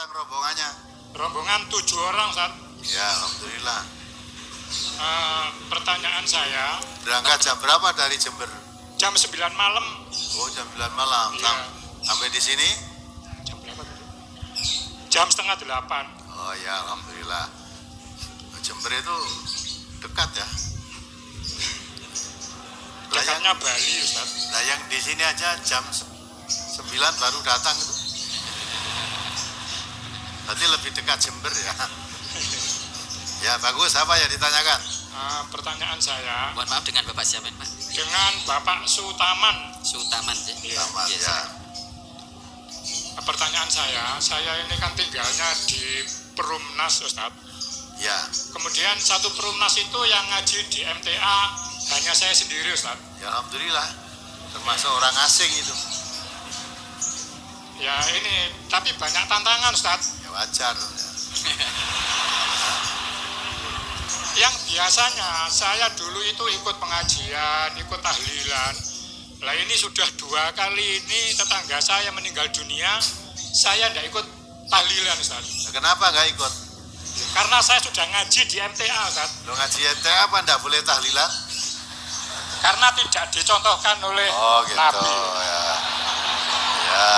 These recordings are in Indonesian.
orang rombongannya? Rombongan 7 orang, Ustaz. Ya, alhamdulillah. Pertanyaan saya, Berangkat jam berapa dari Jember? jam 9 malam. Oh, jam 9 malam. Iya. Sampai di sini? Jam berapa tadi? Jam setengah 8. Oh ya, alhamdulillah. Jember itu dekat ya. Dekatnya Bali, Ustaz. Nah, yang di sini aja jam 9 baru datang itu. Berarti lebih dekat Jember ya. Ya, bagus. Apa yang ditanyakan? Pertanyaan saya Mohon maaf, dengan Bapak siapa, Pak? dengan Bapak Sutaman. Sutaman, ya? Taman Iya, ya. Pertanyaan saya ini kan tinggalnya di Perumnas, Ustaz. Ya, Kemudian satu Perumnas itu yang ngaji di MTA hanya saya sendiri, Ustaz. ya alhamdulillah. Termasuk orang asing itu. Ya ini, tapi banyak tantangan, Ustaz. Ya wajar. Yang biasanya saya dulu itu ikut pengajian, ikut tahlilan. Lah ini sudah 2 kali ini tetangga saya meninggal dunia, saya tidak ikut tahlilan, Ustaz. Nah, kenapa nggak ikut? Karena saya sudah ngaji di MTA, Ustaz. Lo ngaji MTA apa nggak boleh tahlilan? Karena tidak dicontohkan oleh Oh gitu Nabi. ya. Ya.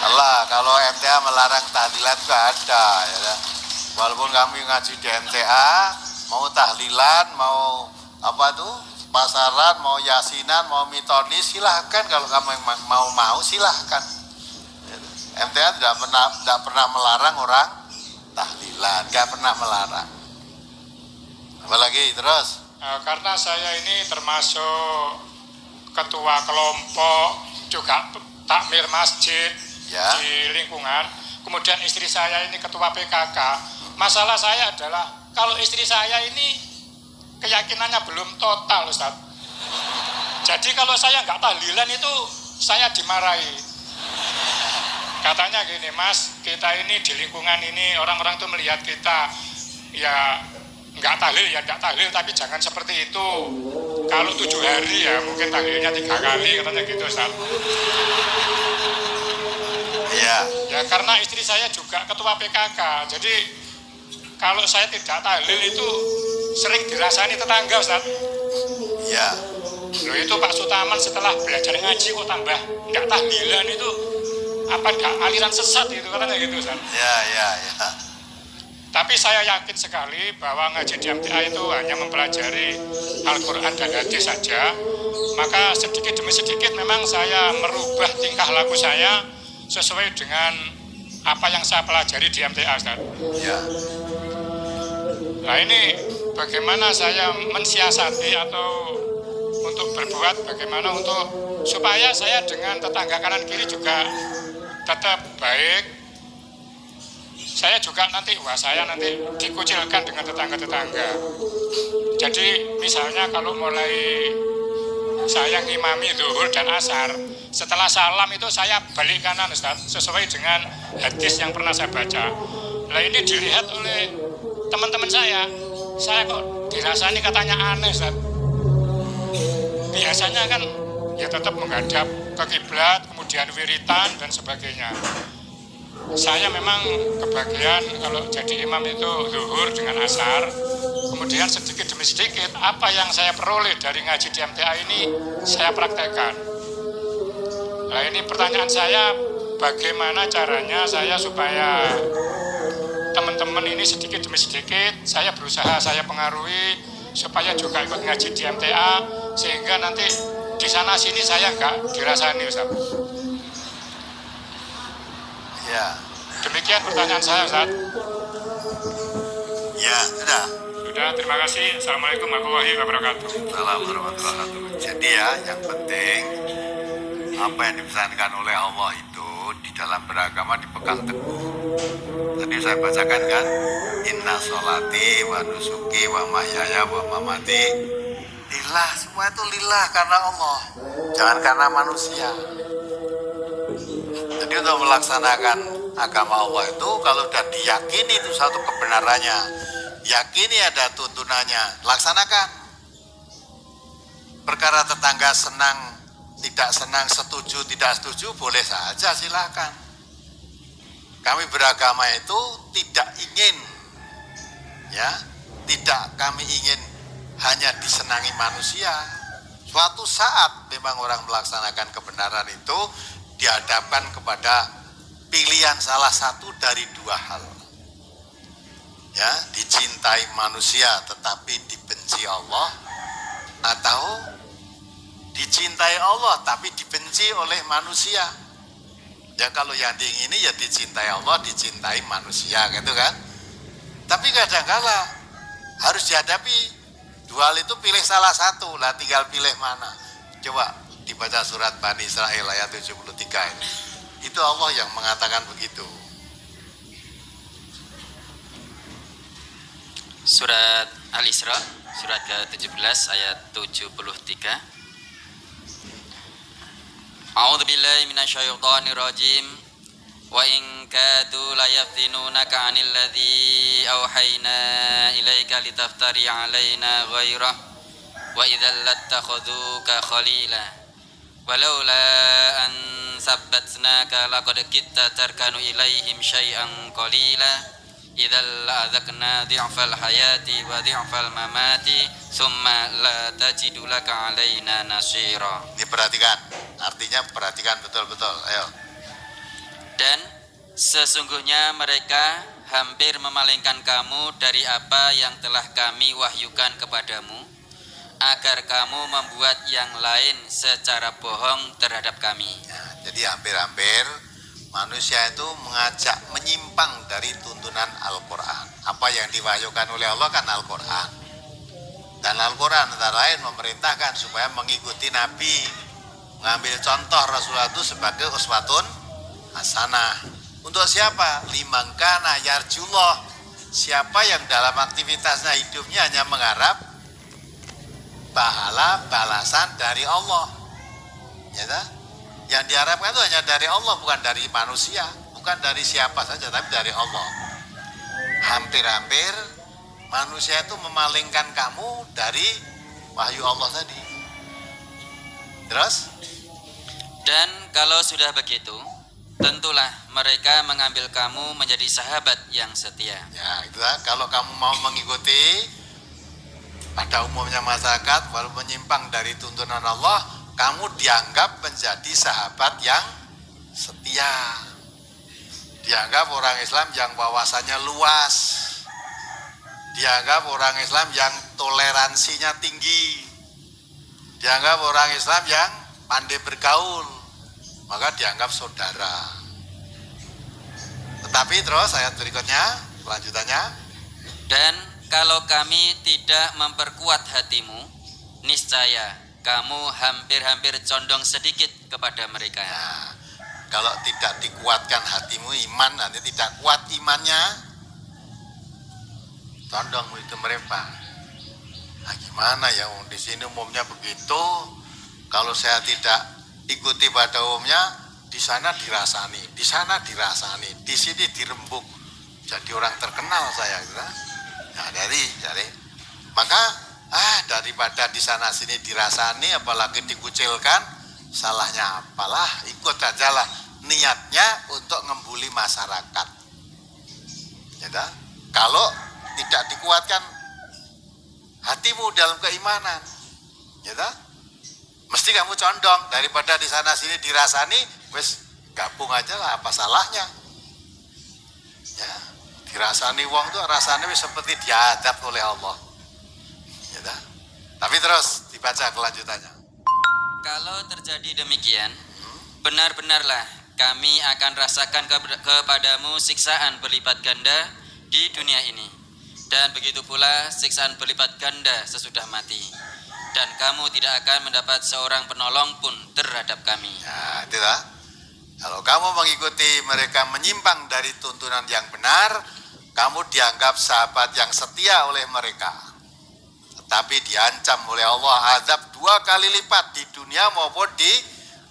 Allah, kalau MTA melarang tahlilan juga ada ya. Kan? Walaupun kami ngaji di MTA, mau tahlilan, mau apa tuh? Pasaran, mau yasinan, mau mitonis, silahkan. Kalau kamu yang mau silahkan. MTA tidak pernah melarang orang tahlilan, nggak pernah melarang. Apalagi terus? Karena saya ini termasuk ketua kelompok, juga takmir masjid Ya. di lingkungan. Kemudian istri saya ini ketua PKK. Masalah saya adalah kalau istri saya ini keyakinannya belum total, Ustaz. Jadi kalau saya nggak tahlilan itu saya dimarahi. Katanya gini, Mas, kita ini di lingkungan ini orang-orang tuh melihat kita ya nggak tahlil ya nggak tahlil, tapi jangan seperti itu. Kalau 7 hari ya mungkin tahlilnya 3 kali, katanya gitu, Ustaz. Iya. Ya karena istri saya juga ketua PKK, jadi kalau saya tidak tahlil itu sering dirasani tetangga, Ustaz. Iya. Loh itu Pak Sutaman setelah belajar ngaji kok tambah nggak tahlilan itu apa nggak aliran sesat itu, katanya gitu, Ustaz. Ya. Tapi saya yakin sekali bahwa ngaji di MTA itu hanya mempelajari Al-Quran dan hadis saja. Maka sedikit demi sedikit memang saya merubah tingkah laku saya sesuai dengan apa yang saya pelajari di MTA, Ustaz. Ya. Nah ini bagaimana saya mensiasati atau untuk berbuat bagaimana untuk supaya saya dengan tetangga kanan kiri juga tetap baik. Saya juga nanti, saya nanti dikucilkan dengan tetangga-tetangga. Jadi misalnya kalau mulai saya ngimami zuhur dan asar, setelah salam itu saya balik kanan, Ustaz, sesuai dengan hadis yang pernah saya baca. Nah ini dilihat oleh teman-teman saya kok dirasani katanya aneh, Ustaz. Biasanya kan ya tetap menghadap ke kiblat, kemudian wiritan dan sebagainya. Saya memang kebagian kalau jadi imam itu zuhur dengan asar, kemudian sedikit demi sedikit apa yang saya peroleh dari ngaji di MTA ini saya praktekkan. Nah ini pertanyaan saya, bagaimana caranya saya supaya teman-teman ini sedikit demi sedikit saya berusaha saya pengaruhi supaya juga ikut ngaji di MTA sehingga nanti di sana sini saya nggak dirasani, Ustaz. Ya. Demikian pertanyaan saya, Ustaz. Ya, sudah. Sudah, terima kasih. Assalamualaikum warahmatullahi wabarakatuh. Assalamualaikum warahmatullahi wabarakatuh. Jadi ya, yang penting apa yang dipesankan oleh Allah itu di dalam beragama dipegang teguh. Tadi saya bacakan kan, inna sholati wa nusuki wa mahyaya wa mamati lillah, semua itu lillah karena Allah, jangan karena manusia. Jadi untuk melaksanakan agama Allah itu kalau sudah diyakini itu satu kebenarannya, yakini ada tuntunannya, laksanakan. Perkara tetangga senang, tidak senang, setuju, tidak setuju, boleh saja, silahkan. Kami beragama itu tidak ingin, ya, tidak kami ingin hanya disenangi manusia. Suatu saat memang orang melaksanakan kebenaran itu dihadapkan kepada pilihan salah satu dari dua hal. Ya, dicintai manusia tetapi dibenci Allah, atau dicintai Allah tapi dibenci oleh manusia. Ya kalau yang diingini ya dicintai Allah, dicintai manusia gitu kan. Tapi kadang-kala harus dihadapi dua hal itu, pilih salah satu lah, tinggal pilih mana. Coba dibaca surat Bani Israil ayat 73 ini. Itu Allah yang mengatakan begitu. Surat Al-Isra, surat ke-17 ayat 73. A'udzu billahi minasyaitonir rajim. Wa in kadu la yaftinunaka 'anil ladzi auhayna ilaika litaftari 'alaina ghairah wa idzal lattakhuduka khalila walaula an sabbatnaka laqad kitta tarkanu ilaihim syai'an qalila idzal la'adzaqna dhi'fal hayati wa dhi'fal mamati summa la tajidu laka 'alaina nasira. Ini perhatikan, artinya perhatikan betul-betul. Ayo. Dan sesungguhnya mereka hampir memalingkan kamu dari apa yang telah kami wahyukan kepadamu, agar kamu membuat yang lain secara bohong terhadap kami. Ya, jadi hampir-hampir manusia itu mengajak menyimpang dari tuntunan Al-Quran. Apa yang diwahyukan oleh Allah kan Al-Quran. Dan Al-Quran antara lain memerintahkan supaya mengikuti Nabi, mengambil contoh Rasulullah itu sebagai uswatun hasanah. Untuk siapa? Liman kana yarjullah. Siapa yang dalam aktivitasnya hidupnya hanya mengharap pahala balasan dari Allah. Ya tak? Yang diharapkan itu hanya dari Allah, bukan dari manusia, bukan dari siapa saja, tapi dari Allah. Hampir-hampir manusia itu memalingkan kamu dari wahyu Allah tadi. Terus? Dan kalau sudah begitu, tentulah mereka mengambil kamu menjadi sahabat yang setia. Ya, itulah kalau kamu mau mengikuti pada umumnya masyarakat, walau menyimpang dari tuntunan Allah, kamu dianggap menjadi sahabat yang setia. Dianggap orang Islam yang wawasannya luas. Dianggap orang Islam yang toleransinya tinggi. Dianggap orang Islam yang pandai bergaul. Maka dianggap saudara. Tetapi terus ayat berikutnya, kelanjutannya. Dan kalau kami tidak memperkuat hatimu, niscaya kamu hampir-hampir condong sedikit kepada mereka. Nah, kalau tidak dikuatkan hatimu, iman nanti tidak kuat imannya, condong itu mereka. Nah, gimana ya? Di sini umumnya begitu. Kalau saya tidak ikuti pada umumnya, di sana dirasani, di sana dirasani, di sini dirembuk. Jadi orang terkenal saya, gitu. Nah, dari maka daripada di sana sini dirasani, apalagi dikucilkan, salahnya apalah, ikut ajalah, niatnya untuk ngembuli masyarakat. Ya, kalau tidak dikuatkan hatimu dalam keimanan, ya, mesti kamu condong, daripada di sana sini dirasani, wes gabung aja lah, apa salahnya? Ya, dirasani wong tuh rasanya wes seperti diadab oleh Allah. Ya, tapi terus dibaca kelanjutannya. Kalau terjadi demikian, benar-benarlah kami akan rasakan kepadamu siksaan berlipat ganda di dunia ini, dan begitu pula siksaan berlipat ganda sesudah mati. Dan kamu tidak akan mendapat seorang penolong pun terhadap kami. Ya, itulah. Kalau kamu mengikuti mereka menyimpang dari tuntunan yang benar, kamu dianggap sahabat yang setia oleh mereka. Tetapi diancam oleh Allah azab 2 kali lipat di dunia maupun di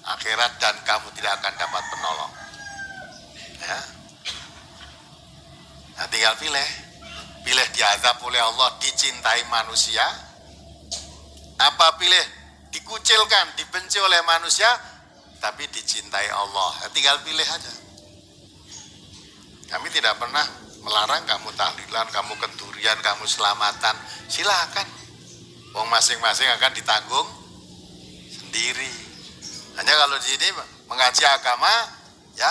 akhirat, dan kamu tidak akan dapat penolong. Ya. Nah, tinggal pilih. Pilih diazab oleh Allah, dicintai manusia. Apa pilih dikucilkan, dibenci oleh manusia, tapi dicintai Allah. Ya, tinggal pilih aja. Kami tidak pernah melarang kamu tahlilan, kamu kendurian, kamu selamatan. Silakan. Wong masing-masing akan ditanggung sendiri. Hanya kalau di sini mengaji agama, ya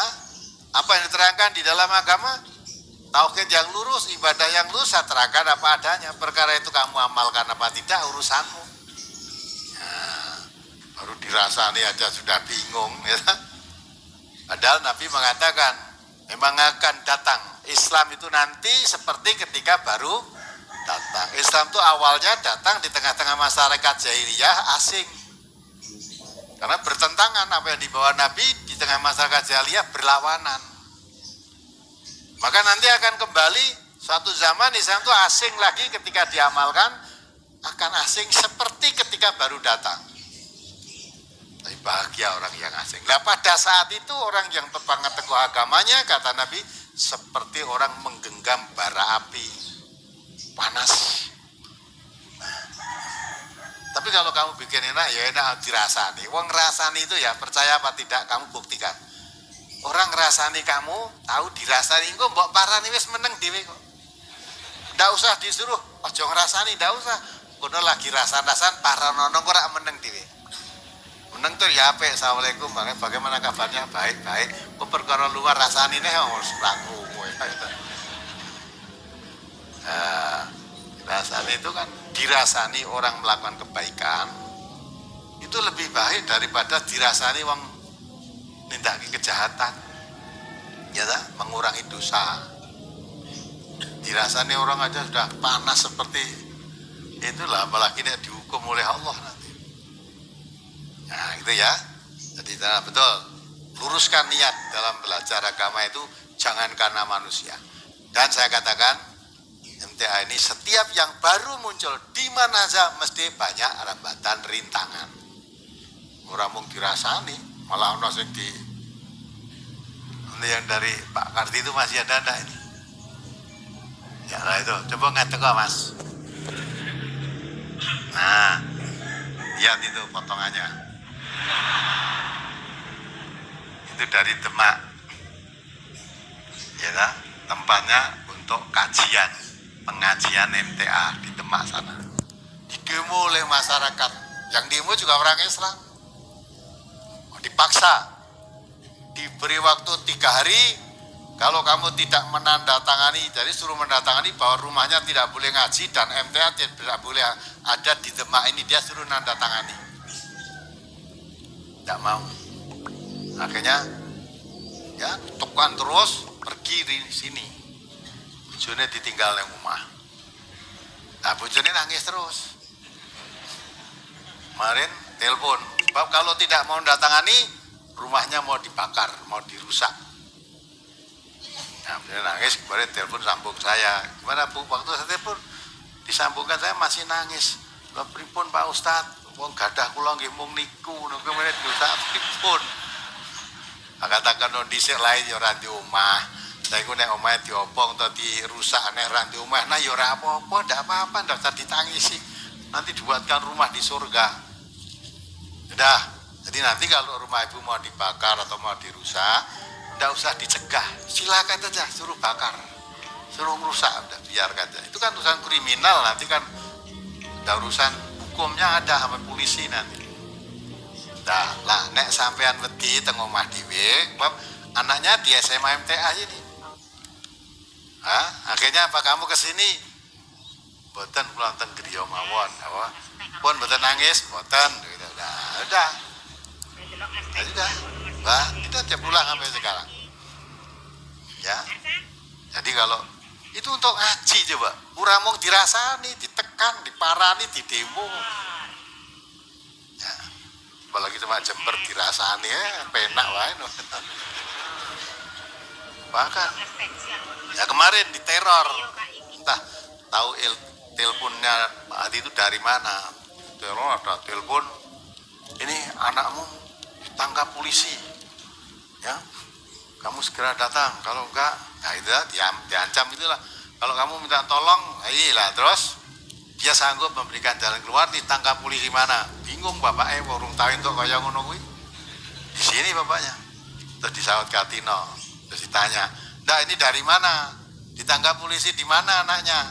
apa yang diterangkan di dalam agama, tauhid yang lurus, ibadah yang lurus, saya terangkan apa adanya. Perkara itu kamu amalkan apa tidak urusanmu. Nah, baru dirasani aja sudah bingung, ya. Padahal Nabi mengatakan memang akan datang Islam itu nanti seperti ketika baru datang. Islam itu awalnya datang di tengah-tengah masyarakat jahiliyah asing. Karena bertentangan apa yang dibawa Nabi di tengah masyarakat jahiliyah berlawanan. Maka nanti akan kembali suatu zaman Islam itu asing lagi ketika diamalkan akan asing seperti ketika baru datang. Tapi bahagia orang yang asing. Nah pada saat itu orang yang berpegang teguh agamanya kata Nabi seperti orang menggenggam bara api panas. Tapi kalau kamu bikin enak ya enak dirasani. Wong rasani itu ya percaya apa tidak kamu buktikan. Orang rasani kamu tahu dirasani kok mbok parani wis meneng dhewe kok. Ndak usah disuruh aja ngrasani, ndak usah. Kono lagi rasan-rasan paranono kok ora meneng dhewe. Meneng tuh ya apik, assalamualaikum, bagaimana kabarnya? Baik. Kok perkara luar rasani nih harus laku. Rasani itu kan dirasani orang melakukan kebaikan itu lebih baik daripada dirasani wong nindaki kejahatan, ya tak? Mengurangi dosa. Dirasani orang aja sudah panas seperti itulah, apalagi dia dihukum oleh Allah nanti. Nah itu ya, jadi betul, luruskan niat dalam belajar agama itu jangan karena manusia. Dan saya katakan MTA ini setiap yang baru muncul di mana saja mesti banyak hambatan rintangan. Orang mung dirasani, malah ono sing di yang dari Pak Karti itu masih ada enggak ini? Ya lah itu, coba ngetek kok Mas. Nah, lihat itu potongannya. Itu dari Demak, ya kan? Tempatnya untuk kajian, pengajian MTA di Demak sana. Didemo oleh masyarakat, yang demo juga orang Islam. Dipaksa, diberi waktu 3 hari. Kalau kamu tidak menandatangani, jadi suruh menandatangani bahwa rumahnya tidak boleh ngaji dan MTA tidak boleh ada di Demak ini, dia suruh menandatangani. Tidak mau. Akhirnya ya tukan terus pergi di sini. Bojone ditinggal yang rumah. Nah bojone nangis terus. Kemarin telepon, sebab kalau tidak mau menandatangani rumahnya mau dibakar, mau dirusak. Nah beliau nangis, kemarin telepon sambung saya. Gimana Bu, waktu saya telepon disambungkan saya masih nangis. Lha pripun Pak Ustadz? Wong gadah kula nggih mung niku, niku meneh dosa pripun? Katakan no dhisik lae ya ora di omah. Lah iku nek omahe diopong atau dirusak nek ora di omah, nah ya ora apa-apa, ndak apa-apa, ndak usah ditangisi. Nanti dibuatkan rumah di surga. Sudah. Jadi nanti kalau rumah ibu mau dibakar atau mau dirusak, ndak usah dicegah. Silakan saja suruh bakar. Suruh merusak, udah biarkan saja. Itu kan urusan kriminal, nanti kan udah urusan hukumnya ada sama polisi nanti. Nah, lah nek sampean wedi teng omah dhewe, anaknya di SMA MTA ini. Akhirnya apa kamu kesini? Boten kula teng griya mawon, apa? Pun boten nangis, boten. Udah. Ya sudah. Bah, kita tiap pulang sampai sekarang. Ya. Jadi kalau itu untuk ngaji coba, ora mung dirasani, ditekan, diparani, didemo. Ya. Apalagi cuma Jember dirasani penak wae. Bahkan ya kemarin diteror. Entah tahu teleponnya Pak Adi itu dari mana. Teror ada telepon, ini anakmu ditangkap polisi. Ya. Kamu segera datang, kalau enggak, ya itu diancam itulah. Kalau kamu minta tolong, iyalah terus dia sanggup memberikan jalan keluar, ditangkap polisi mana? Bingung bapaknya, urung tahu untuk kaya ngono kuwi. Di sini bapaknya, terus disaut Katino, terus ditanya, Nggak, ini dari mana? Ditangkap polisi di mana anaknya?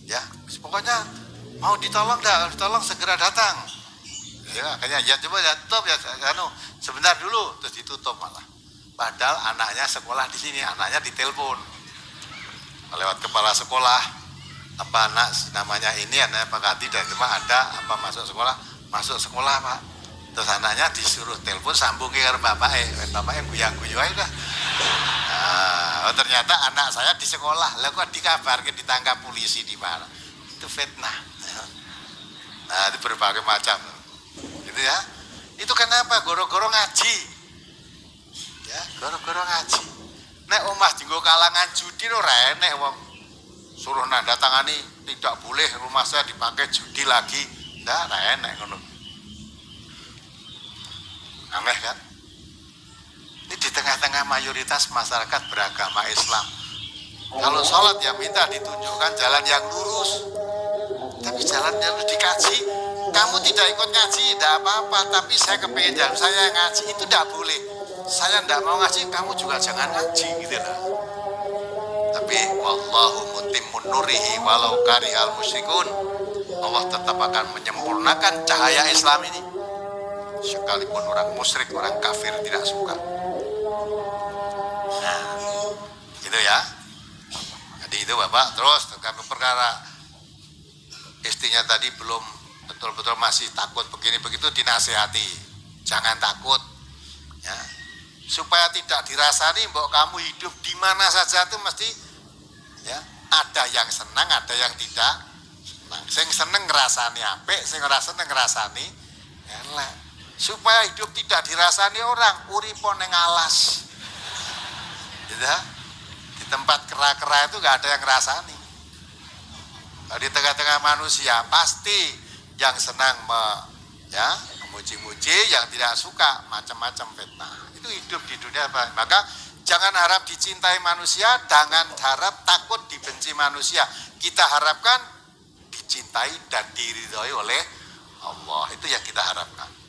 Ya, pokoknya mau ditolong dah, ditolong segera datang. Ya, akhirnya ya coba ya tutup ya, sebentar dulu, terus ditutup malah. Padahal anaknya sekolah di sini, anaknya ditelepon lewat kepala sekolah, apa anak namanya ini, anaknya Pak Kadi dan cuma ada apa masuk sekolah Pak. Terus anaknya disuruh telepon sambungi ke bapaknya guyang-guyu aja dah. Nah, ternyata anak saya di sekolah, lah kok dikabarkan ditangkap polisi di mana? Itu fitnah. Nah, itu berbagai macam. Gitu ya. Itu kenapa? Goro-goro ngaji. Ya, goro-goro ngaji. Nek omah dinggo kalangan judi ora enek wong. Suruh nanda tangani tidak boleh rumah saya dipakai judi lagi. Ndak ora enek ngono. Aneh kan? Ini di tengah-tengah mayoritas masyarakat beragama Islam. Kalau sholat ya minta ditunjukkan jalan yang lurus. Tapi jalan yang harus dikaji. Kamu tidak ikut ngaji, tidak apa-apa. Tapi saya kepingin jalan saya ngaji, itu tidak boleh. Saya tidak mau ngaji, kamu juga jangan ngaji gitu lah. Tapi wallahu mutimmun nurihi walau karihal musyrikun. Allah tetap akan menyempurnakan cahaya Islam ini. Sekalipun orang musyrik, orang kafir tidak suka. Nah, gitu ya. Jadi itu Bapak, terus perkara istrinya tadi belum betul-betul masih takut begini begitu, dinasehati. Jangan takut. Ya. Supaya tidak dirasani bahwa kamu hidup di mana saja itu mesti ya, ada yang senang, ada yang tidak senang. Sing seneng ngrasani apik, sing ora seneng ngrasani elek. Supaya hidup tidak dirasani orang, uripo ning alas. Gitu. Di tempat kera-kera itu gak ada yang ngrasani. Di tengah-tengah manusia pasti yang senang memuji-muji, yang tidak suka macam-macam fitnah. Itu hidup di dunia apa? Maka jangan harap dicintai manusia, jangan harap takut dibenci manusia. Kita harapkan dicintai dan diridhoi oleh Allah. Itu yang kita harapkan.